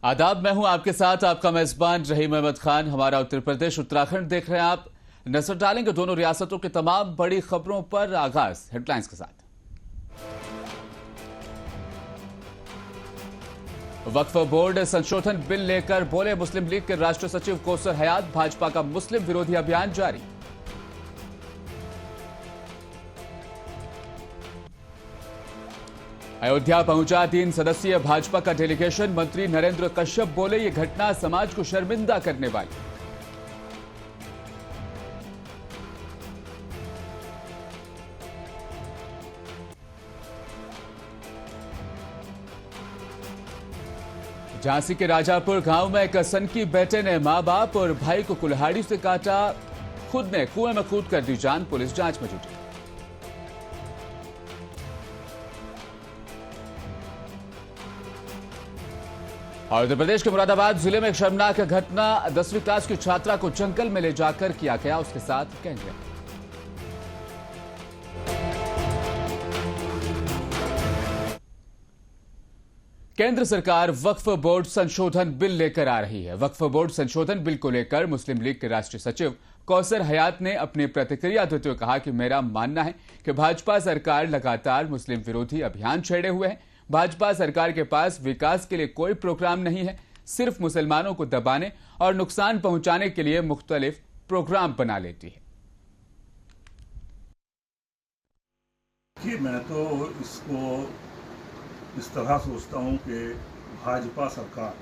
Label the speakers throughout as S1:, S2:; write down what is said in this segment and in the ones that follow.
S1: आदाब, मैं हूं आपके साथ आपका मेजबान रहीम अहमद खान। हमारा उत्तर प्रदेश उत्तराखंड देख रहे हैं आप। नजर डालेंगे दोनों रियासतों की तमाम बड़ी खबरों पर। आगाज हेडलाइंस के साथ। वक्फ बोर्ड संशोधन बिल लेकर बोले मुस्लिम लीग के राष्ट्रीय सचिव कौसर हयात। भाजपा का मुस्लिम विरोधी अभियान जारी। अयोध्या पहुंचा 3 सदस्यीय भाजपा का डेलीगेशन। मंत्री नरेंद्र कश्यप बोले ये घटना समाज को शर्मिंदा करने वाली। झांसी के राजापुर गांव में एक सनकी बेटे ने मां बाप और भाई को कुल्हाड़ी से काटा। खुद ने कुएं में कूद कर दी जान। पुलिस जांच में जुटी। और उत्तर प्रदेश के मुरादाबाद जिले में एक शर्मनाक घटना। 10वीं क्लास की छात्रा को जंगल में ले जाकर किया गया उसके साथ गैंगरेप। केंद्र सरकार वक्फ बोर्ड संशोधन बिल लेकर आ रही है। वक्फ बोर्ड संशोधन बिल को लेकर मुस्लिम लीग के राष्ट्रीय सचिव कौसर हयात ने अपनी प्रतिक्रिया देते हुए कहा कि मेरा मानना है कि भाजपा सरकार लगातार मुस्लिम विरोधी अभियान छेड़े हुए है। भाजपा सरकार के पास विकास के लिए कोई प्रोग्राम नहीं है, सिर्फ मुसलमानों को दबाने और नुकसान पहुंचाने के लिए मुख्तलिफ प्रोग्राम बना लेती है।
S2: कि मैं तो इसको इस तरह सोचता हूं कि भाजपा सरकार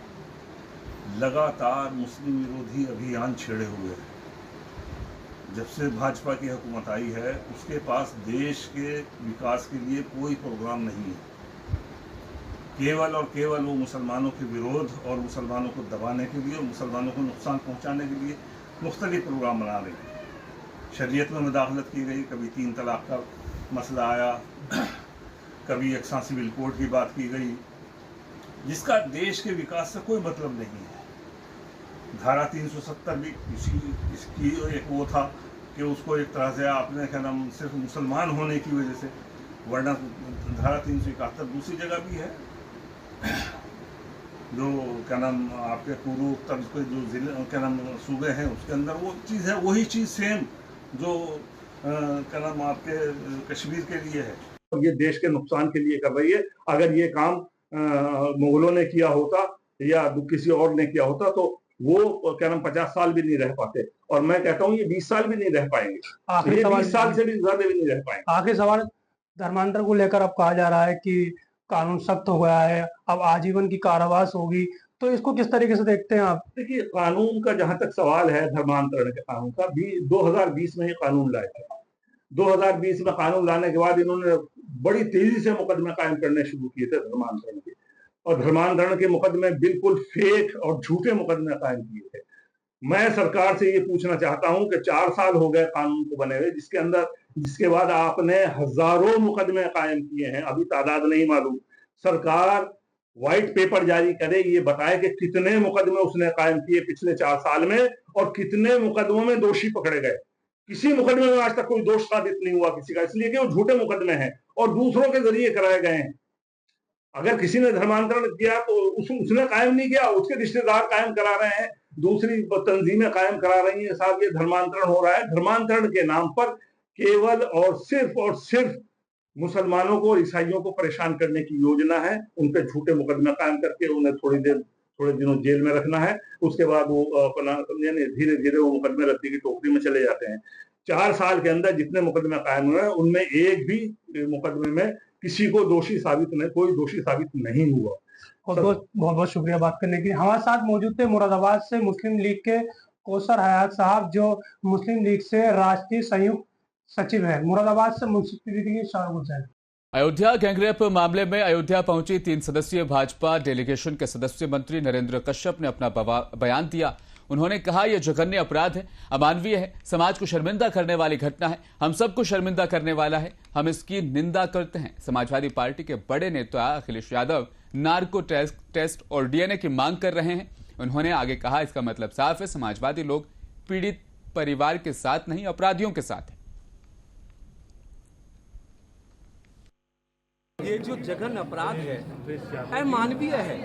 S2: लगातार मुस्लिम विरोधी अभियान छेड़े हुए है। जब से भाजपा की हुकूमत आई है उसके पास देश के विकास के लिए कोई प्रोग्राम नहीं है। केवल और केवल वो मुसलमानों के विरोध और मुसलमानों को दबाने के लिए और मुसलमानों को नुकसान पहुंचाने के लिए मुख्तलिफ प्रोग्राम बना रही है। शरीयत में मुदाखलत की गई, कभी 3 तलाक का मसला आया, कभी यकसा सिविल कोड की बात की गई, जिसका देश के विकास से कोई मतलब नहीं है। धारा 370 भी इसकी एक वो था कि उसको एक तरह से आपने क्या नाम सिर्फ मुसलमान होने की वजह से, वरना धारा 371 दूसरी जगह भी है जो क्या नाम आपके पूर्वोत्तर के जो जिले क्या नाम सूबे हैं उसके अंदर वो चीज़ है, वही चीज़ सेम जो क्या नाम आपके कश्मीर के लिए है। ये देश के नुकसान के लिए कर रही है। अगर ये काम मुगलों ने किया होता या किसी और ने किया होता तो वो क्या नाम 50 साल भी नहीं रह पाते, और मैं कहता हूँ ये 20 साल भी नहीं रह पाएंगे। आखिरी 20 साल से भी ज्यादा भी नहीं रह पाएंगे।
S3: आखिरी सवाल, धर्मांतर को लेकर अब कहा जा रहा है कि कानून सख्त हो गया है, अब आजीवन की कारावास होगी, तो इसको किस तरीके से देखते हैं आप?
S2: देखिए, कानून का जहां तक सवाल है, धर्मांतरण के कानून का भी 2020 में ये कानून लाए थे। 2020 में कानून लाने के बाद इन्होंने बड़ी तेजी से मुकदमे कायम करने शुरू किए थे धर्मांतरण के, और धर्मांतरण के मुकदमे बिल्कुल फेक और झूठे मुकदमे कायम किए थे। मैं सरकार से ये पूछना चाहता हूं कि 4 साल हो गए कानून को बने हुए, जिसके बाद आपने हजारों मुकदमे कायम किए हैं, अभी तादाद नहीं मालूम। सरकार व्हाइट पेपर जारी करे, ये बताए कि कितने मुकदमे उसने कायम किए पिछले 4 साल में और कितने मुकदमों में दोषी पकड़े गए। किसी मुकदमे में आज तक कोई दोष साबित नहीं हुआ किसी का, इसलिए कि वो झूठे मुकदमे हैं और दूसरों के जरिए कराए गए हैं। अगर किसी ने धर्मांतरण किया तो उसने कायम नहीं किया, उसके रिश्तेदार कायम करा रहे हैं, दूसरी तंजीमें कायम करा रही हैं। साहब, ये धर्मांतरण हो रहा है। धर्मांतरण के नाम पर केवल और सिर्फ मुसलमानों को और ईसाइयों को परेशान करने की योजना है। उन पे झूठे मुकदमे कायम करके उन्हें थोड़े दिनों जेल में रखना है। उसके बाद वो अपना धीरे धीरे वो मुकदमे रद्दी की टोकरी में चले जाते हैं। 4 साल के अंदर जितने मुकदमे कायम हुए उनमें एक भी मुकदमे में किसी को कोई दोषी साबित नहीं हुआ।
S3: बहुत बहुत शुक्रिया बात करने के लिए। हमारे साथ मौजूद थे मुरादाबाद से मुस्लिम लीग के कौसर हयात साहब, जो मुस्लिम लीग से राष्ट्रीय संयुक्त सचिव है। मुरादाबाद से मुस्लिम लीग के शाह।
S1: अयोध्या गैंगरेप मामले में अयोध्या पहुंची 3 सदस्यीय भाजपा डेलीगेशन के सदस्य मंत्री नरेंद्र कश्यप ने अपना बयान दिया। उन्होंने कहा यह जघन्य अपराध है, अमानवीय है, समाज को शर्मिंदा करने वाली घटना है, हम सबको शर्मिंदा करने वाला है, हम इसकी निंदा करते हैं। समाजवादी पार्टी के बड़े नेता अखिलेश यादव नार्को टेस्ट और डीएनए की मांग कर रहे हैं। उन्होंने आगे कहा इसका मतलब साफ है, समाजवादी लोग पीड़ित परिवार के साथ नहीं अपराधियों के साथ है।
S4: ये जो जघन्य अपराध है अमानवीय है,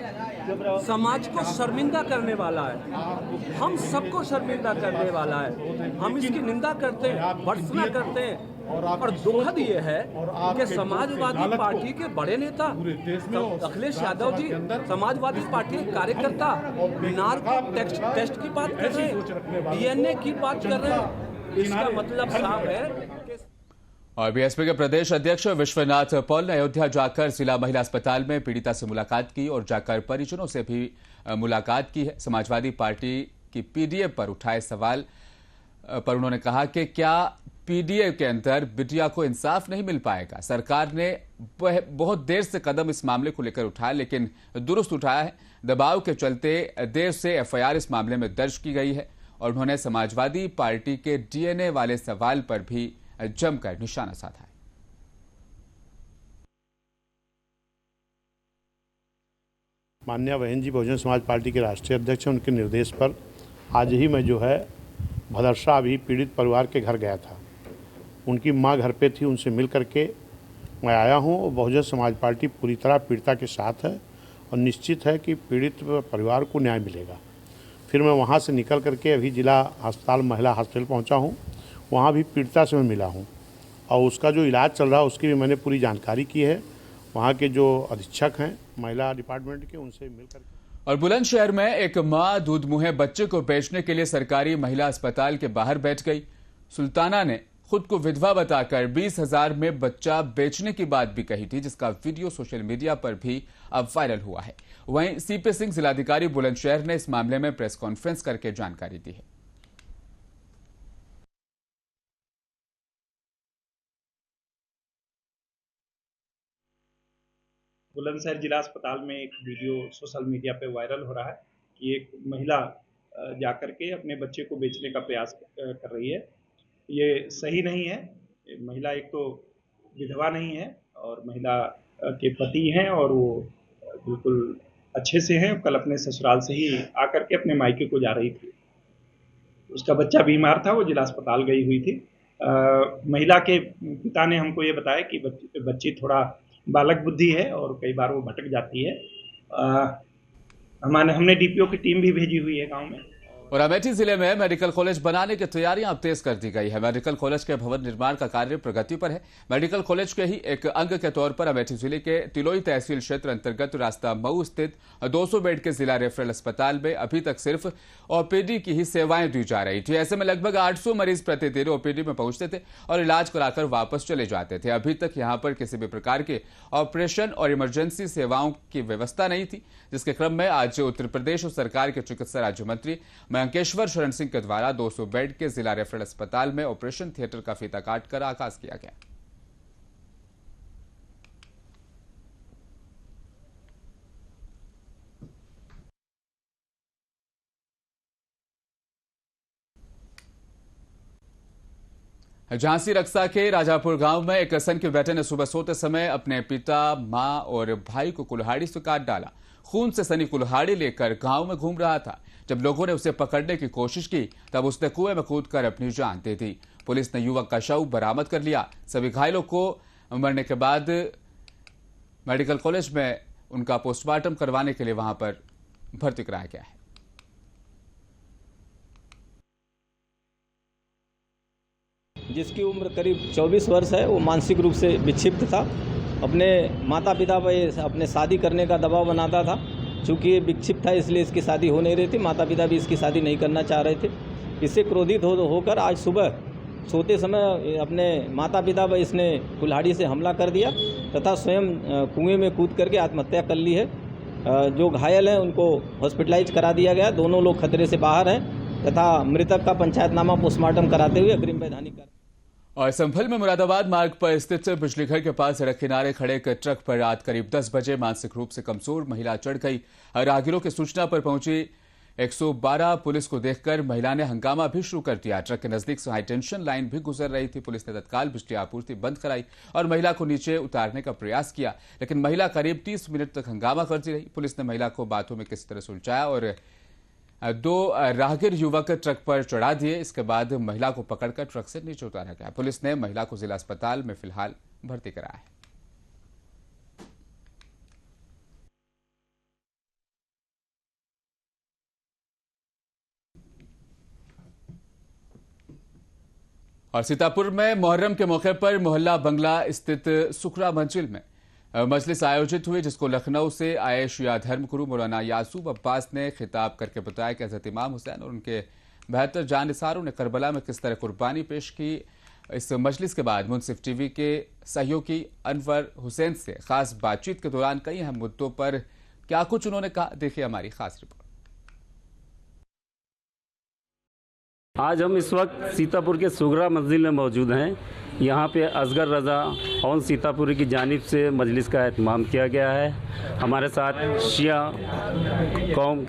S4: समाज को शर्मिंदा करने वाला है, हम सबको शर्मिंदा करने वाला है। हम इसकी निंदा करते हैं, भर्त्सना करते हैं और दुखद ये है कि समाजवादी पार्टी के बड़े नेता अखिलेश यादव जी समाजवादी पार्टी के कार्यकर्ता नार्को टेस्ट की बात कर रहे हैं, DNA की बात कर रहे हैं। इसका मतलब साफ है।
S1: और बीएसपी के प्रदेश अध्यक्ष विश्वनाथ पॉल ने अयोध्या जाकर जिला महिला अस्पताल में पीड़िता से मुलाकात की और जाकर परिजनों से भी मुलाकात की है। समाजवादी पार्टी की पीडीए पर उठाए सवाल पर उन्होंने कहा कि क्या पीडीए के अंदर बिटिया को इंसाफ नहीं मिल पाएगा। सरकार ने बहुत देर से कदम इस मामले को लेकर उठाया, लेकिन दुरुस्त उठाया है। दबाव के चलते देर से एफआईआर इस मामले में दर्ज की गई है और उन्होंने समाजवादी पार्टी के डीएनए वाले सवाल पर भी जमकर निशाना साधा है।
S5: माननीय बहन जी बहुजन समाज पार्टी के राष्ट्रीय अध्यक्ष, उनके निर्देश पर आज ही मैं जो है भदरसा अभी पीड़ित परिवार के घर गया था। उनकी मां घर पे थी, उनसे मिल करके मैं आया हूं। बहुजन समाज पार्टी पूरी तरह पीड़िता के साथ है और निश्चित है कि पीड़ित परिवार को न्याय मिलेगा। फिर मैं वहां से निकल करके अभी जिला अस्पताल महिला हॉस्पिटल पहुंचा हूं। वहाँ भी पीड़िता से मैं मिला हूँ और उसका जो इलाज चल रहा है उसकी भी मैंने पूरी जानकारी की है। वहाँ के जो अधीक्षक हैं महिला डिपार्टमेंट के, उनसे मिलकर।
S1: और बुलंदशहर में एक मां दूध मुहे बच्चे को बेचने के लिए सरकारी महिला अस्पताल के बाहर बैठ गई। सुल्ताना ने खुद को विधवा बताकर 20,000 में बच्चा बेचने की बात भी कही थी, जिसका वीडियो सोशल मीडिया पर भी अब वायरल हुआ है। वहीं सीपी सिंह जिलाधिकारी बुलंदशहर ने इस मामले में प्रेस कॉन्फ्रेंस करके जानकारी दी है।
S6: बुलंदशहर जिला अस्पताल में एक वीडियो सोशल मीडिया पे वायरल हो रहा है कि एक महिला जाकर के अपने बच्चे को बेचने का प्रयास कर रही है। ये सही नहीं है। महिला एक तो विधवा नहीं है और महिला के पति हैं और वो बिल्कुल अच्छे से हैं। कल अपने ससुराल से ही आकर के अपने मायके को जा रही थी। उसका बच्चा बीमार था, वो जिला अस्पताल गई हुई थी। महिला के पिता ने हमको ये बताया कि बच्ची थोड़ा बालक बुद्धि है और कई बार वो भटक जाती है। हमने डीपीओ की टीम भी भेजी हुई है गांव में।
S1: और अमेठी जिले में मेडिकल कॉलेज बनाने की तैयारियां अब तेज कर दी गई है। मेडिकल कॉलेज के भवन निर्माण का कार्य प्रगति पर है। मेडिकल कॉलेज के ही एक अंग के तौर पर अमेठी जिले के तिलोई तहसील क्षेत्र अंतर्गत रास्ता मऊ स्थित 200 बेड के जिला रेफरल अस्पताल में अभी तक सिर्फ ओपीडी की ही सेवाएं दी जा रही थी। ऐसे में लगभग 800 मरीज प्रतिदिन ओपीडी में पहुंचते थे और इलाज कराकर वापस चले जाते थे। अभी तक यहां पर किसी भी प्रकार के ऑपरेशन और इमरजेंसी सेवाओं की व्यवस्था नहीं थी, जिसके क्रम में आज उत्तर प्रदेश सरकार के चिकित्सा राज्य मंत्री मयंकेश्वर शरण सिंह के द्वारा 200 बेड के जिला रेफरल अस्पताल में ऑपरेशन थिएटर का फीता काटकर आगाज किया गया। झांसी रक्सा के राजापुर गांव में एक सन के बेटे ने सुबह सोते समय अपने पिता, मां और भाई को कुल्हाड़ी से काट डाला। खून से सनी कुल्हाड़ी लेकर गांव में घूम रहा था। जब लोगों ने उसे पकड़ने की कोशिश की तब उसने कुएं में कूदकर अपनी जान दे दी। पुलिस ने युवक का शव बरामद कर लिया। सभी घायलों को मरने के बाद मेडिकल कॉलेज में उनका पोस्टमार्टम करवाने के लिए वहां पर भर्ती कराया गया है।
S7: जिसकी उम्र करीब 24 वर्ष है, वो मानसिक रूप से विक्षिप्त था। अपने माता पिता पर अपने शादी करने का दबाव बनाता था। चूँकि ये विक्षिप्त था इसलिए इसकी शादी हो नहीं रही थी। माता पिता भी इसकी शादी नहीं करना चाह रहे थे। इससे क्रोधित होकर आज सुबह सोते समय अपने माता पिता पर इसने कुल्हाड़ी से हमला कर दिया तथा स्वयं कुएं में कूद करके आत्महत्या कर ली है। जो घायल हैं उनको हॉस्पिटलाइज करा दिया गया। दोनों लोग खतरे से बाहर हैं तथा मृतक का पंचायतनामा पोस्टमार्टम कराते हुए अग्रिम वैधानिक कार्य।
S1: और संभल में मुरादाबाद मार्ग पर स्थित बिजली घर के पास सड़क किनारे खड़े एक ट्रक पर रात करीब 10 बजे मानसिक रूप से कमजोर महिला चढ़ गई। राहगीरों की सूचना पर पहुंची 112 पुलिस को देखकर महिला ने हंगामा भी शुरू कर दिया। ट्रक के नजदीक से हाई टेंशन लाइन भी गुजर रही थी। पुलिस ने तत्काल बिजली आपूर्ति बंद कराई और महिला को नीचे उतारने का प्रयास किया, लेकिन महिला करीब 30 मिनट तक हंगामा करती रही। पुलिस ने महिला को बातों में किसी तरह सुलझाया और 2 राहगीर युवक ट्रक पर चढ़ा दिए। इसके बाद महिला को पकड़कर ट्रक से नीचे उतारा गया। पुलिस ने महिला को जिला अस्पताल में फिलहाल भर्ती कराया है। और सीतापुर में मुहर्रम के मौके पर मोहल्ला बंगला स्थित सुखरा मंजिल में मजलिस आयोजित हुई, जिसको लखनऊ से आए शिया धर्मगुरु मौलाना यासूब अब्बास ने खिताब करके बताया कि हज़रत इमाम हुसैन और उनके बेहतर जानिसारों ने करबला में किस तरह कुर्बानी पेश की। इस मजलिस के बाद मुंसिफ टीवी के सहयोगी अनवर हुसैन से खास बातचीत के दौरान कई अहम मुद्दों पर क्या कुछ उन्होंने कहा, देखिए हमारी खास रिपोर्ट।
S8: आज हम इस वक्त सीतापुर के सुगरा मस्जिद में मौजूद हैं। यहाँ पे असगर रज़ा और सीतापुरी की जानिब से मजलिस का एहतमाम किया गया है। हमारे साथ शिया कौम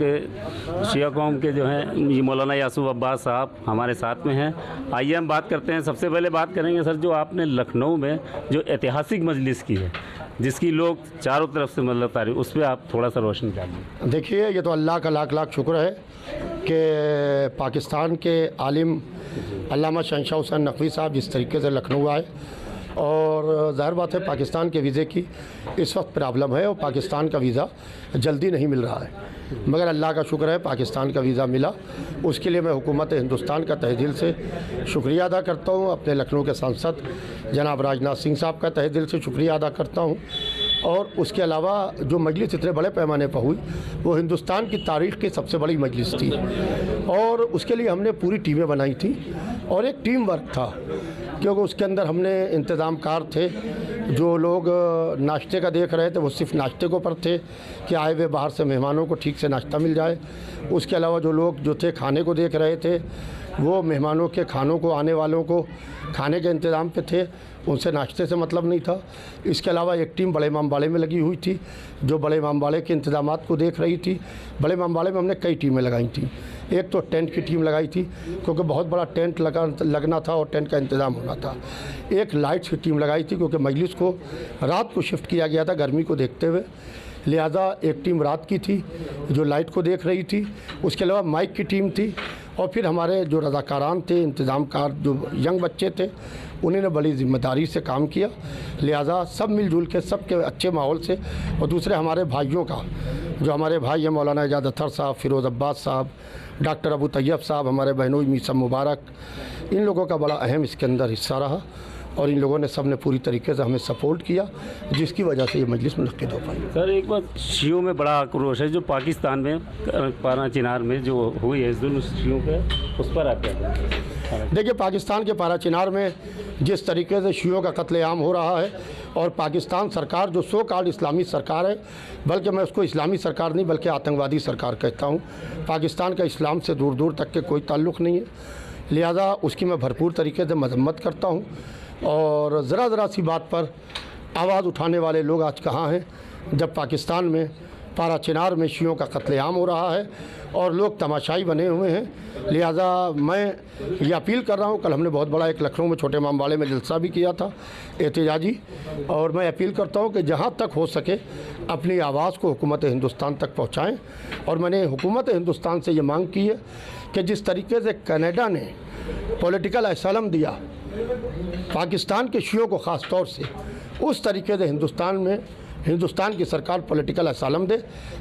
S8: के जो हैं ये मौलाना यासूब अब्बास साहब हमारे साथ में हैं। आइए हम बात करते हैं। सबसे पहले बात करेंगे सर, जो आपने लखनऊ में जो ऐतिहासिक मजलिस की है, जिसकी लोग चारों तरफ से मतलब तारीफ, उस पर आप थोड़ा सा रोशन करिए।
S9: देखिए, ये तो अल्लाह का लाख लाख शुक्र है कि पाकिस्तान के आलिम अल्लामा शहनशाह हुसैन नकवी साहब जिस तरीके से लखनऊ आए, और ज़ाहिर बात है पाकिस्तान के वीज़े की इस वक्त प्रॉब्लम है और पाकिस्तान का वीज़ा जल्दी नहीं मिल रहा है, मगर अल्लाह का शुक्र है पाकिस्तान का वीज़ा मिला। उसके लिए मैं हुकूमत हिंदुस्तान का तहे दिल से शुक्रिया अदा करता हूँ। अपने लखनऊ के सांसद जनाब राजनाथ सिंह साहब का तहे दिल से शुक्रिया अदा करता हूँ। और उसके अलावा जो मजलिस इतने बड़े पैमाने पर हुई, वो हिंदुस्तान की तारीख़ की सबसे बड़ी मजलिस थी, और उसके लिए हमने पूरी टीमें बनाई थी और एक टीम वर्क था, क्योंकि उसके अंदर हमने इंतज़ामकार थे। जो लोग नाश्ते का देख रहे थे वो सिर्फ नाश्ते को पर थे कि आए हुए बाहर से मेहमानों को ठीक से नाश्ता मिल जाए। उसके अलावा जो लोग जो थे खाने को देख रहे थे, वो मेहमानों के खानों को, आने वालों को खाने के इंतज़ाम पे थे, उनसे नाश्ते से मतलब नहीं था। इसके अलावा एक टीम बड़े इमामबाड़े में लगी हुई थी, जो बड़े इमामबाड़े के इंतज़ामात को देख रही थी। बड़े इमामबाड़े में हमने कई टीमें लगाई थी। एक तो टेंट की टीम लगाई थी, क्योंकि बहुत बड़ा टेंट लगना था और टेंट का इंतज़ाम होना था। एक लाइट्स की टीम लगाई थी, क्योंकि मजलिस को रात को शिफ्ट किया गया था गर्मी को देखते हुए, लिहाजा एक टीम रात की थी जो लाइट को देख रही थी। उसके अलावा माइक की टीम थी, और फिर हमारे जो रज़ाकारान थे, इंतज़ामकार जो यंग बच्चे थे, उन्होंने बड़ी ज़िम्मेदारी से काम किया। लिहाजा सब मिलजुल के सबके अच्छे माहौल से। और दूसरे हमारे भाइयों का, जो हमारे भाई हैं मौलाना एजाज अत्तर साहब, फ़िरोज़ अब्बास साहब, डॉक्टर अबू तैयब साहब, हमारे बहनोई मीसा मुबारक, इन लोगों का बड़ा अहम इसके अंदर हिस्सा रहा, और इन लोगों ने सब ने पूरी तरीके से हमें सपोर्ट किया, जिसकी वजह से ये मजलिस मुनक्किद हो पाई।
S8: सर, एक बात शियों में बड़ा आक्रोश है जो पाकिस्तान में पारा चिनार में जो हुई है जुल्म शियों पे, उस पर आप क्या कहें?
S9: देखिए, पाकिस्तान के पारा चिनार में जिस तरीके से शियों का कत्लेआम हो रहा है, और पाकिस्तान सरकार जो सो कॉल्ड इस्लामी सरकार है, बल्कि मैं उसको इस्लामी सरकार नहीं बल्कि आतंकवादी सरकार कहता हूँ। पाकिस्तान का इस्लाम से दूर दूर तक के कोई ताल्लुक़ नहीं है, लिहाजा उसकी मैं भरपूर तरीके से मजम्मत करता हूँ। और ज़रा सी बात पर आवाज़ उठाने वाले लोग आज कहाँ हैं, जब पाकिस्तान में पारा चिनार में शियों का कत्लेआम हो रहा है और लोग तमाशाई बने हुए हैं। लिहाजा मैं ये अपील कर रहा हूँ, कल हमने बहुत बड़ा एक लखनऊ में छोटे इमामबाड़े में जलसा भी किया था एहतजाजी, और मैं अपील करता हूँ कि जहाँ तक हो सके अपनी आवाज़ को हुकूमत हिंदुस्तान तक पहुँचाएँ। और मैंने हुकूमत हिंदुस्तान से ये मांग की है कि जिस तरीके से कनाडा ने पॉलिटिकल असलम दिया पाकिस्तान के शियों को ख़ास तौर से, उस तरीके से हिंदुस्तान की सरकार पॉलिटिकल असालम दे,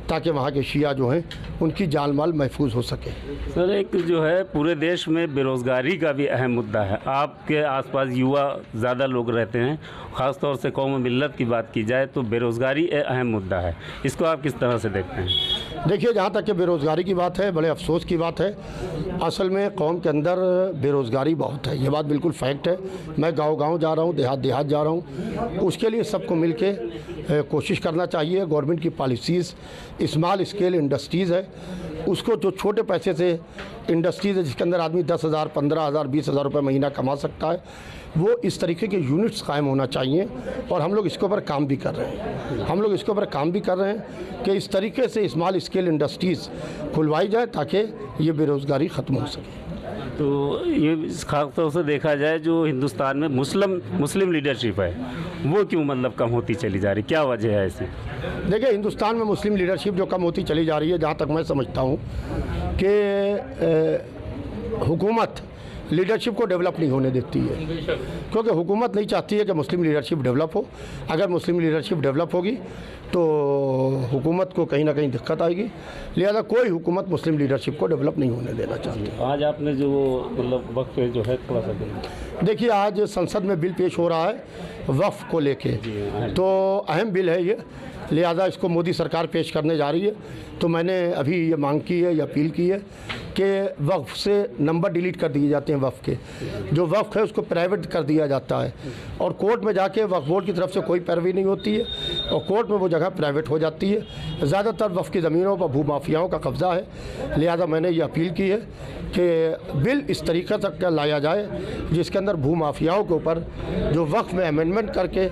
S9: ताकि वहाँ के शिया जो हैं उनकी जान माल महफूज हो सके।
S8: सर, एक जो है पूरे देश में बेरोज़गारी का भी अहम मुद्दा है। आपके आसपास युवा ज़्यादा लोग रहते हैं, ख़ास तौर से कौम मिल्लत की बात की जाए तो बेरोज़गारी अहम मुद्दा है, इसको आप किस तरह से देखते हैं?
S9: देखिए, जहाँ तक कि बेरोज़गारी की बात है, बड़े अफसोस की बात है। असल में कौम के अंदर बेरोज़गारी बहुत है, ये बात बिल्कुल फैक्ट है। मैं गाँव जा रहा हूँ, देहात जा रहा हूँ, उसके लिए सबको मिल के कोशिश करना चाहिए। गवर्नमेंट की पॉलिसीज़, स्मॉल स्केल इंडस्ट्रीज़ है, उसको जो छोटे पैसे से इंडस्ट्रीज़ है जिसके अंदर आदमी 10,000, 15,000, 20,000 रुपये महीना कमा सकता है, वो इस तरीके के यूनिट्स कायम होना चाहिए। और हम लोग इसके ऊपर काम भी कर रहे हैं कि इस तरीके से स्मॉल स्केल इंडस्ट्रीज़ खुलवाई जाए ताकि ये बेरोज़गारी ख़त्म हो सके।
S8: तो ये खास तौर से देखा जाए जो हिंदुस्तान में मुस्लिम लीडरशिप है, वो क्यों मतलब कम होती चली जा रही, क्या वजह है ऐसी?
S9: देखिए, हिंदुस्तान में मुस्लिम लीडरशिप जो कम होती चली जा रही है, जहाँ तक मैं समझता हूँ कि हुकूमत लीडरशिप को डेवलप नहीं होने देती है, क्योंकि हुकूमत नहीं चाहती है कि मुस्लिम लीडरशिप डेवलप हो। अगर मुस्लिम लीडरशिप डेवलप होगी तो हुकूमत को कहीं ना कहीं दिक्कत आएगी, लिहाजा कोई हुकूमत मुस्लिम लीडरशिप को डेवलप नहीं होने देना चाहती।
S8: आज आपने जो मतलब वक्फ जो है थोड़ा सा
S9: देखिए, आज संसद में बिल पेश हो रहा है वक्फ को लेके, तो अहम बिल है ये, लिहाजा इसको मोदी सरकार पेश करने जा रही है। तो मैंने अभी ये मांग की है, ये अपील की है कि वक्फ से नंबर डिलीट कर दिए जाते हैं, वक्फ के जो वक्फ है उसको प्राइवेट कर दिया जाता है, और कोर्ट में जाके वक्फ बोर्ड की तरफ से कोई पैरवी नहीं होती है, और कोर्ट में वो जगह प्राइवेट हो जाती है। ज़्यादातर वक्फ की ज़मीनों पर भूमाफियाओं का कब्ज़ा है, लिहाजा मैंने ये अपील की है कि बिल इस तरीक़े तक लाया जाए जिसके अंदर भूमाफियाओं के ऊपर जो वक्फ में अमेंडमेंट करके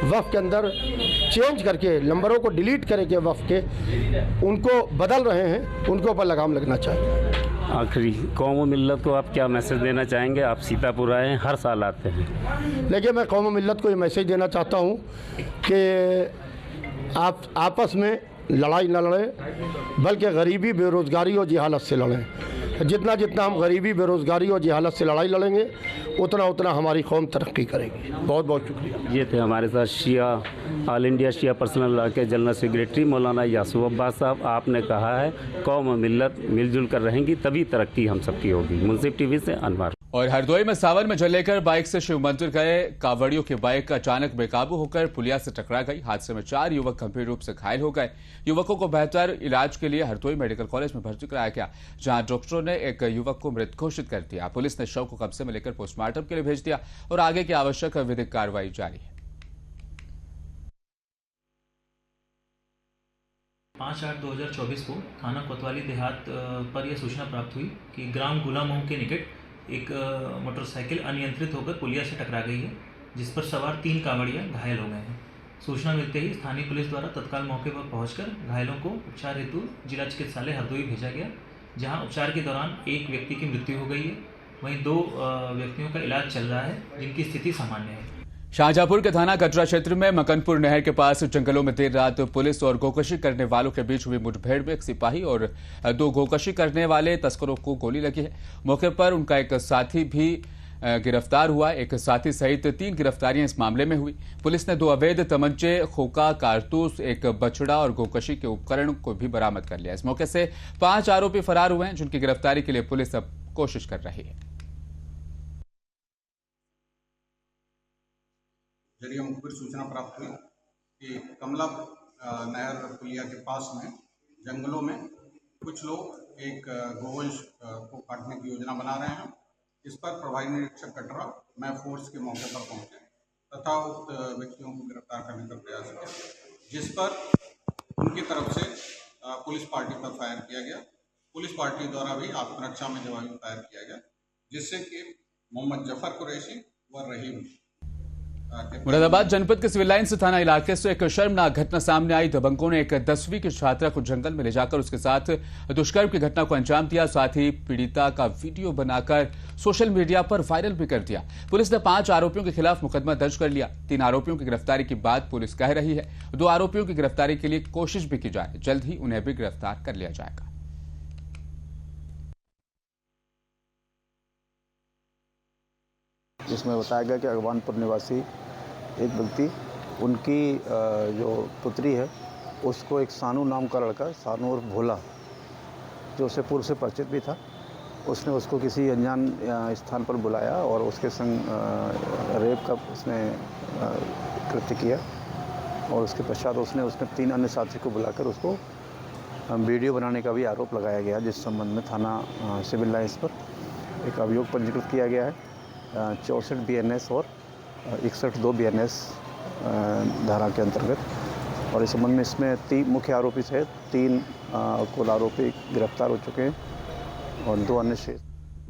S9: वक्फ के अंदर चेंज करके नंबरों को डिलीट करके वक्फ के उनको बदल रहे हैं, उनके ऊपर लगाम लगना चाहिए।
S8: आखिरी कौम और मिल्लत को आप क्या मैसेज देना चाहेंगे? आप सीतापुर आए हैं, हर साल आते हैं।
S9: देखिए, मैं कौम और मिल्लत को ये मैसेज देना चाहता हूँ कि आप आपस में लड़ाई न लड़ें, बल्कि गरीबी, बेरोज़गारी और जहालत से लड़ें। जितना जितना हम गरीबी, बेरोज़गारी और जहालत से लड़ाई लड़ेंगे उतना उतना हमारी कौम तरक्की करेगी। बहुत बहुत शुक्रिया।
S8: ये थे हमारे साथ शिया ऑल इंडिया शिया पर्सनल लॉ के जनरल सेक्रेटरी मौलाना यासूब अब्बास साहब। आपने कहा है कौम और मिल्लत मिलजुल कर रहेंगी तभी तरक्की हम सबकी होगी। मुंसिफ टीवी से अनवर।
S1: और हरदोई में सावन में जल लेकर बाइक से शिव मंदिर गए कांवड़ियों की बाइक अचानक बेकाबू होकर पुलिया से टकरा गई। हादसे में 4 युवक गंभीर रूप से घायल हो गए। युवकों को बेहतर इलाज के लिए हरदोई मेडिकल कॉलेज में भर्ती कराया गया, जहां डॉक्टरों ने एक युवक को मृत घोषित कर दिया। पुलिस ने शव को कब्जे में लेकर पोस्टमार्टम के लिए भेज दिया और आगे की आवश्यक विधिक कार्रवाई जारी है।
S10: 5/8/2024 को थाना कोतवाली देहात पर यह सूचना प्राप्त हुई कि ग्राम गुलामोह के निकट एक मोटरसाइकिल अनियंत्रित होकर पुलिया से टकरा गई है, जिस पर सवार 3 कांवड़िया घायल हो गए हैं। सूचना मिलते ही स्थानीय पुलिस द्वारा तत्काल मौके पर पहुंचकर घायलों को उपचार हेतु जिला चिकित्सालय हरदोई भेजा गया, जहां उपचार के दौरान एक व्यक्ति की मृत्यु हो गई है, वहीं 2 व्यक्तियों का इलाज चल रहा है, जिनकी स्थिति सामान्य है।
S1: शाहजहांपुर के थाना कटरा क्षेत्र में मकनपुर नहर के पास जंगलों में देर रात पुलिस और गोकशी करने वालों के बीच हुई मुठभेड़ में एक सिपाही और 2 गोकशी करने वाले तस्करों को गोली लगी है। मौके पर उनका एक साथी भी गिरफ्तार हुआ। एक साथी सहित 3 गिरफ्तारियां इस मामले में हुई। पुलिस ने 2 अवैध तमंचे, खोखा, कारतूस, एक बछड़ा और गोकशी के उपकरण को भी बरामद कर लिया। इस मौके से 5 आरोपी फरार हुए हैं, जिनकी गिरफ्तारी के लिए पुलिस अब कोशिश कर रही है।
S11: जरिए हमको फिर सूचना प्राप्त हुई कि कमला नहर पुलिया के पास में जंगलों में कुछ लोग एक गोवंश को काटने की योजना बना रहे हैं। इस पर प्रभारी निरीक्षक कटरा मैं फोर्स के मौके पर पहुंचे तथा उक्त व्यक्तियों को गिरफ्तार करने का प्रयास किया, जिस पर उनकी तरफ से पुलिस पार्टी पर फायर किया गया। पुलिस पार्टी द्वारा भी आत्मरक्षा में जवाबी फायर किया गया, जिससे कि मोहम्मद जफर कुरैशी व रहीम।
S1: मुरादाबाद जनपद के सिविल लाइन्स थाना इलाके से एक शर्मनाक घटना सामने आई। दबंगों ने एक 10वीं की छात्रा को जंगल में ले जाकर उसके साथ दुष्कर्म की घटना को अंजाम दिया। साथ ही पीड़िता का वीडियो बनाकर सोशल मीडिया पर वायरल भी कर दिया। पुलिस ने 5 आरोपियों के खिलाफ मुकदमा दर्ज कर लिया। 3 आरोपियों की गिरफ्तारी की बात पुलिस कह रही है। 2 आरोपियों की गिरफ्तारी के लिए कोशिश भी की जा रही है। जल्द ही उन्हें भी गिरफ्तार कर लिया जाएगा।
S12: जिसमें बताया गया कि अगवानपुर निवासी एक व्यक्ति, उनकी जो पुत्री है उसको एक सानू नाम का लड़का, सानू और भोला, जो उसे पूर्व से परिचित भी था, उसने उसको किसी अनजान स्थान पर बुलाया और उसके संग रेप का उसने कृत्य किया। और उसके पश्चात उसने 3 अन्य साथी को बुलाकर उसको वीडियो बनाने का भी आरोप लगाया गया, जिस संबंध में थाना सिविल लाइन्स पर एक अभियोग पंजीकृत किया गया है 64 BNS और 61(2) BNS धारा के अंतर्गत। और इस संबंध में इसमें 3 मुख्य आरोपी से 3 कुल आरोपी गिरफ्तार हो चुके हैं और 2 अन्य शेष।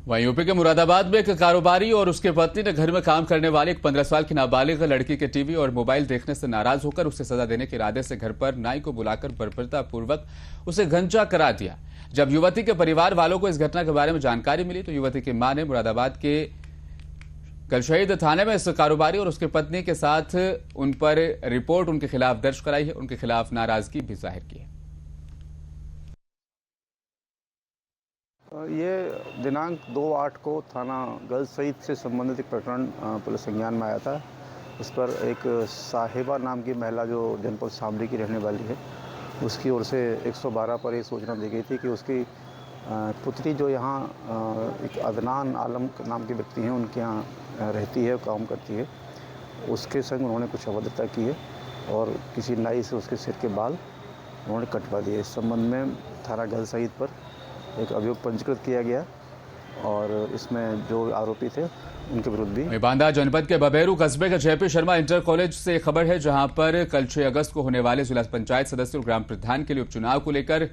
S1: वहीं यूपी के मुरादाबाद में एक कारोबारी और उसके पत्नी ने घर में काम करने वाले एक 15 साल की नाबालिग लड़की के टीवी और मोबाइल देखने से नाराज होकर उसे सजा देने के इरादे से घर पर नाई को बुलाकर बर्बरतापूर्वक उसे गंजा करा दिया। जब युवती के परिवार वालों को इस घटना के बारे में जानकारी मिली तो युवती की मां ने मुरादाबाद के गलशहीद थाने में इस कारोबारी और उसकी पत्नी के साथ उन पर रिपोर्ट उनके खिलाफ दर्ज कराई है। उनके खिलाफ नाराजगी भी जाहिर की है।
S12: ये दिनांक 2/8 को थाना गर्ल्स सहित से संबंधित एक प्रकरण पुलिस संज्ञान में आया था। उस पर एक साहिबा नाम की महिला जो जनपद शामली की रहने वाली है, उसकी ओर से 112 पर ये सूचना दी गई थी कि उसकी पुत्री जो यहाँ एक अदनान आलम नाम के व्यक्ति हैं, उनके यहाँ रहती है, काम करती है, उसके संग उन्होंने कुछ अभद्रता की है और किसी नाई से उसके सिर के बाल उन्होंने कटवा दिए। इस संबंध में थाना गर्ल्स सहित पर एक अभियोग पंजीकृत किया गया और इसमें जो आरोपी थे उनके विरुद्ध भी।
S1: बांदा जनपद के बबेरू कस्बे के जेपी शर्मा इंटर कॉलेज से खबर है, जहां पर कल 6 अगस्त को होने वाले जिला पंचायत सदस्य और ग्राम प्रधान के लिए उपचुनाव को लेकर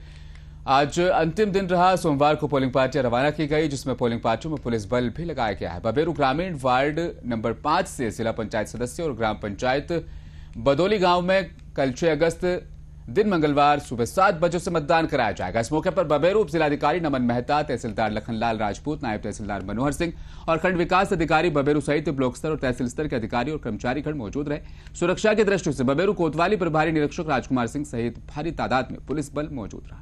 S1: आज अंतिम दिन रहा। सोमवार को पोलिंग पार्टियां रवाना की गई, जिसमें पोलिंग पार्टियों में पुलिस बल भी लगाया गया है। बबेरू ग्रामीण वार्ड नंबर 5 से जिला पंचायत सदस्य और ग्राम पंचायत बदौली गांव में कल 6 अगस्त दिन मंगलवार सुबह 7 बजे से मतदान कराया जाएगा। इस मौके पर बबेरू उप जिलाधिकारी नमन मेहता, तहसीलदार लखनलाल राजपूत, नायब तहसीलदार मनोहर सिंह और खंड विकास अधिकारी बबेरू सहित ब्लॉक स्तर और तहसील स्तर के अधिकारी और कर्मचारीगण मौजूद रहे। सुरक्षा की दृष्टि से बबेरू कोतवाली प्रभारी निरीक्षक राजकुमार सिंह सहित भारी तादाद में पुलिस बल मौजूद रहा।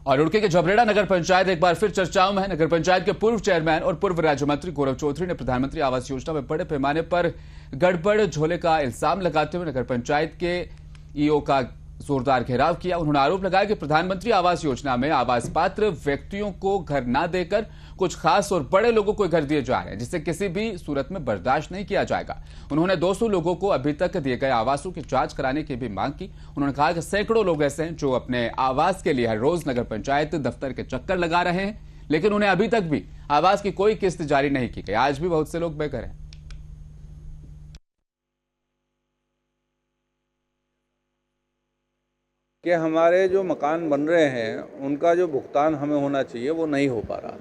S1: और रुड़की के जबरेड़ा नगर पंचायत एक बार फिर चर्चाओं में है। नगर पंचायत के पूर्व चेयरमैन और पूर्व राज्य मंत्री गौरव चौधरी ने प्रधानमंत्री आवास योजना में बड़े पैमाने पर गड़बड़ झोले का इल्जाम लगाते हुए नगर पंचायत के ईओ का जोरदार घेराव किया। उन्होंने आरोप लगाया कि प्रधानमंत्री आवास योजना में आवास पात्र व्यक्तियों को घर न देकर कुछ खास और बड़े लोगों को घर दिए जा रहे हैं, जिसे किसी भी सूरत में बर्दाश्त नहीं किया जाएगा। उन्होंने 200 लोगों को अभी तक दिए गए आवासों की जांच कराने की भी मांग की। उन्होंने कहा कि सैकड़ों लोग ऐसे हैं जो अपने आवास के लिए हर रोज नगर पंचायत दफ्तर के चक्कर लगा रहे हैं, लेकिन उन्हें अभी तक भी आवास की कोई किस्त जारी नहीं की गई। आज भी बहुत से लोग बेघर हैं।
S13: कि हमारे जो मकान बन रहे हैं उनका जो भुगतान हमें होना चाहिए वो नहीं हो पा रहा,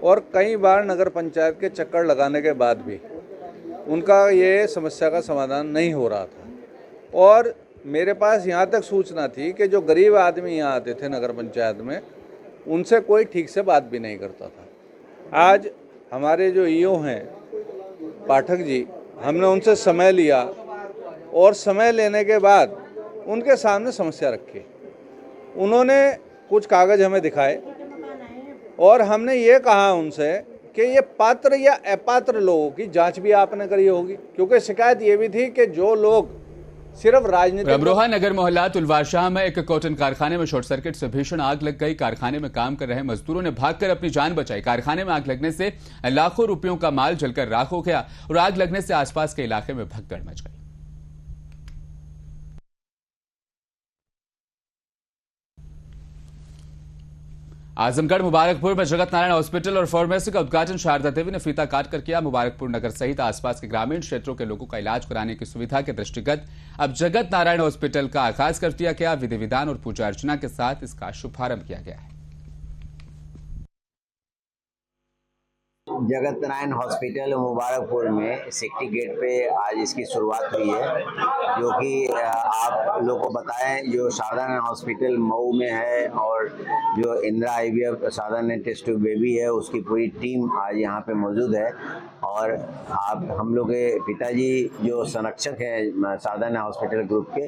S13: और कई बार नगर पंचायत के चक्कर लगाने के बाद भी उनका ये समस्या का समाधान नहीं हो रहा था। और मेरे पास यहाँ तक सूचना थी कि जो गरीब आदमी यहाँ आते थे नगर पंचायत में, उनसे कोई ठीक से बात भी नहीं करता था। आज हमारे जो ईओ हैं पाठक जी, हमने उनसे समय लिया और समय लेने के बाद उनके सामने समस्या रखी। उन्होंने कुछ कागज़ हमें दिखाए और हमने ये कहा उनसे कि ये पात्र या अपात्र लोगों की जांच भी आपने करी होगी, क्योंकि शिकायत ये भी थी कि जो लोग सिर्फ राजनीतिक।
S1: अमरोहा नगर मोहल्ला तुलवारशाह में एक कॉटन कारखाने में शॉर्ट सर्किट से भीषण आग लग गई। कारखाने में काम कर रहे मजदूरों ने भागकर अपनी जान बचाई। कारखाने में आग लगने से लाखों रुपयों का माल जलकर राख हो गया और आग लगने से आसपास के इलाके में भगदड़ मच गई। आजमगढ़ मुबारकपुर में जगत नारायण हॉस्पिटल और फार्मेसी का उद्घाटन शारदा देवी ने फीता काट कर किया। मुबारकपुर नगर सहित आसपास के ग्रामीण क्षेत्रों के लोगों का इलाज कराने की सुविधा के दृष्टिगत अब जगत नारायण हॉस्पिटल का आगाज कर दिया गया। विधि विधान और पूजा अर्चना के साथ इसका शुभारंभ किया गया है।
S14: जगत नारायण हॉस्पिटल मुबारकपुर में सिक्टी गेट पे आज इसकी शुरुआत हुई है, जो कि आप लोग को बताएं, जो साधारण हॉस्पिटल मऊ में है और जो इंदिरा आईवीएफ साधारण टेस्ट ट्यूब बेबी है, उसकी पूरी टीम आज यहाँ पे मौजूद है। और आप हम लोग के पिताजी जो संरक्षक है साधारण हॉस्पिटल ग्रुप के,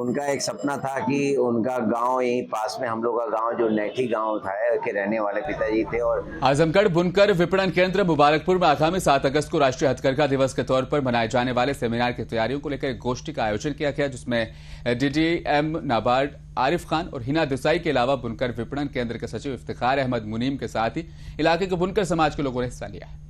S14: उनका एक सपना था कि उनका गांव यहीं पास में, हम लोग का गांव जो नैठी गांव था के रहने वाले पिताजी थे। और
S1: आजमगढ़ बुनकर विपणन केंद्र मुबारकपुर में आगामी 7 अगस्त को राष्ट्रीय हथकरघा दिवस के तौर पर मनाए जाने वाले सेमिनार की तैयारियों को लेकर एक गोष्ठी का आयोजन किया गया, जिसमें डीडीएम नाबार्ड आरिफ खान और हिना देसाई के अलावा बुनकर विपणन केंद्र के सचिव इफ्तिखार अहमद मुनीम के साथ ही इलाके के बुनकर समाज के लोगों ने हिस्सा लिया है।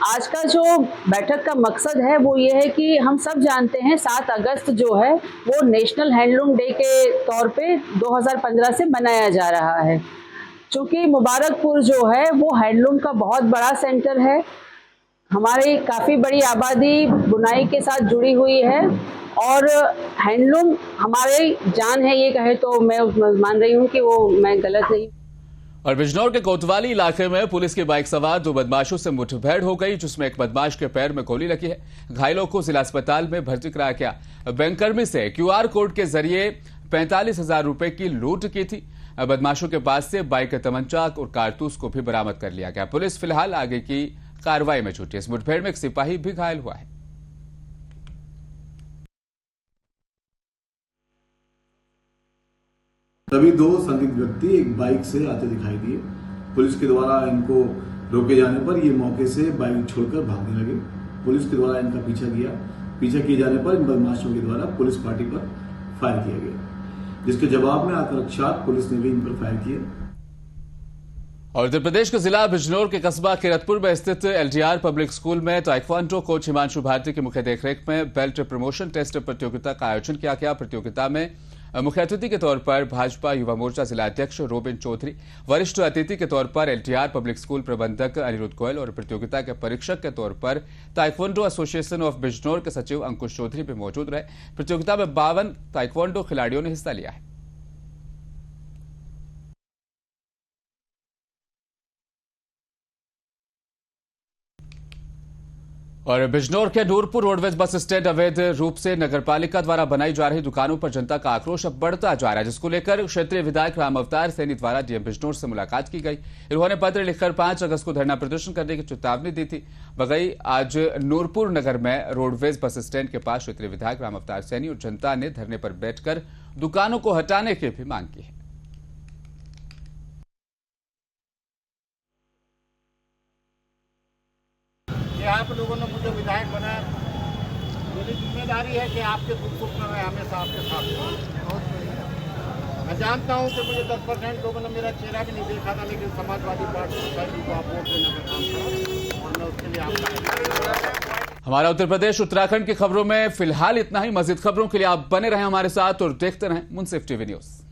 S15: आज का जो बैठक का मकसद है वो ये है कि हम सब जानते हैं 7 अगस्त जो है वो नेशनल हैंडलूम डे के तौर पे 2015 से मनाया जा रहा है। चूँकि मुबारकपुर जो है वो हैंडलूम का बहुत बड़ा सेंटर है, हमारी काफ़ी बड़ी आबादी बुनाई के साथ जुड़ी हुई है और हैंडलूम हमारी जान है, ये कहे तो मैं मान रही हूँ कि वो मैं गलत नहीं।
S1: और बिजनौर के कोतवाली इलाके में पुलिस की बाइक सवार 2 बदमाशों से मुठभेड़ हो गई, जिसमें एक बदमाश के पैर में गोली लगी है। घायलों को जिला अस्पताल में भर्ती कराया गया। बैंककर्मी से क्यूआर कोड के जरिए 45,000 रुपए की लूट की थी। बदमाशों के पास से बाइक, तमंचा और कारतूस को भी बरामद कर लिया गया। पुलिस फिलहाल आगे की कार्रवाई में जुटी। इस मुठभेड़ में एक सिपाही भी घायल हुआ है।
S16: तभी दो संदिग्ध व्यक्ति एक बाइक से आते दिखाई दिए। पुलिस के द्वारा इनको रोके जाने पर ये मौके से बाइक छोड़कर भागने लगे। पुलिस के द्वारा इनका पीछा किए जाने पर इन बदमाशों के द्वारा पुलिस पार्टी पर फायर किया गया, जिसके जवाब में आत्मरक्षार्थ पुलिस ने भी इन पर फायर किया।
S1: और उत्तर प्रदेश के जिला बिजनौर के कस्बा किरतपुर में स्थित एलटीआर पब्लिक स्कूल में ताइक्वांडो कोच हिमांशु भारती की मुख्य देखरेख में बेल्ट प्रमोशन टेस्ट प्रतियोगिता का आयोजन किया गया। प्रतियोगिता में मुख्य अतिथि के तौर पर भाजपा युवा मोर्चा जिला अध्यक्ष रोबिन चौधरी, वरिष्ठ अतिथि के तौर पर एलटीआर पब्लिक स्कूल प्रबंधक अनिरुद्ध गोयल और प्रतियोगिता के परीक्षक के तौर पर ताइक्वांडो एसोसिएशन ऑफ बिजनौर के सचिव अंकुश चौधरी भी मौजूद रहे। प्रतियोगिता में 52 ताइक्वांडो खिलाड़ियों ने हिस्सा लिया है। और बिजनौर के नूरपुर रोडवेज बस स्टैंड अवैध रूप से नगरपालिका द्वारा बनाई जा रही दुकानों पर जनता का आक्रोश अब बढ़ता जा रहा है, जिसको लेकर क्षेत्रीय विधायक राम अवतार सैनी द्वारा डीएम बिजनौर से मुलाकात की गई। इन्होंने पत्र लिखकर 5 अगस्त को धरना प्रदर्शन करने की चेतावनी दी थी। बगई आज नूरपुर नगर में रोडवेज बस स्टैंड के पास क्षेत्रीय विधायक राम अवतार सैनी और जनता ने धरने पर बैठकर दुकानों को हटाने की भी मांग की है।
S17: आप लोगों ने मुझे विधायक बनाया, मेरी जिम्मेदारी है कि आपके दुख सुख में मैं हमेशा आपके साथ हूँ। मैं जानता हूँ कि मुझे 10% लोगों ने मेरा चेहरा भी नहीं देखा था, लेकिन समाजवादी पार्टी को आप वोट देने का काम करा और मैं उसके लिए आपका।
S1: हमारा उत्तर प्रदेश उत्तराखंड की खबरों में फिलहाल इतना ही। मजीद खबरों के लिए आप बने रहें हमारे साथ और देखते रहें मुंसिफ टीवी न्यूज।